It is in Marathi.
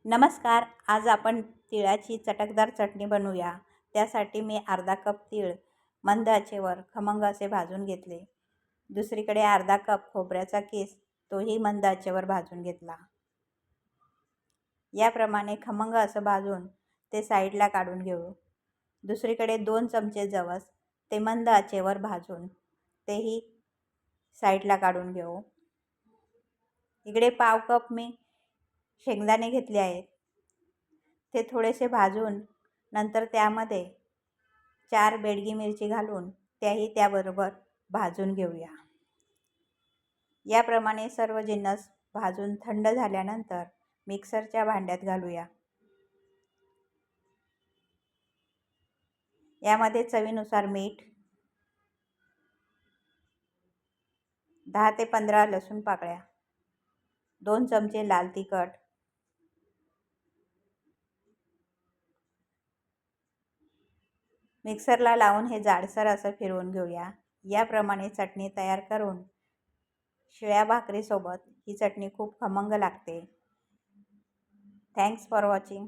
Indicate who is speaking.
Speaker 1: नमस्कार. आज आपण तिळाची चटकदार चटणी बनवूया. त्यासाठी मी अर्धा कप तीळ मंद आचेवर खमंग असे भाजून घेतले. दुसरीकडे अर्धा कप खोबऱ्याचा किस तोही मंद आचेवर भाजून घेतला. याप्रमाणे खमंग असं भाजून ते साईडला काढून घेऊ. दुसरीकडे 2 चमचे जवस ते मंद आचेवर भाजून तेही साईडला काढून घेऊ. इकडे पाव कप मी शेंगदाणे घेतले आहेत. ते थोडेसे भाजून नंतर त्यामध्ये 4 बेडगी मिरची घालून त्याही त्याबरोबर भाजून घेऊया. याप्रमाणे सर्व जिन्नस भाजून थंड झाल्यानंतर मिक्सरच्या भांड्यात घालूया. यामध्ये चवीनुसार मीठ, 10 ते 15 लसूण पाकळ्या, 2 चमचे लाल तिखट, मिक्सरला लावून हे जाडसर असं फिरवून घेऊया. याप्रमाणे चटणी तयार करून शिळ्या भाकरीसोबत ही चटणी खूप खमंग लागते. Thanks for watching.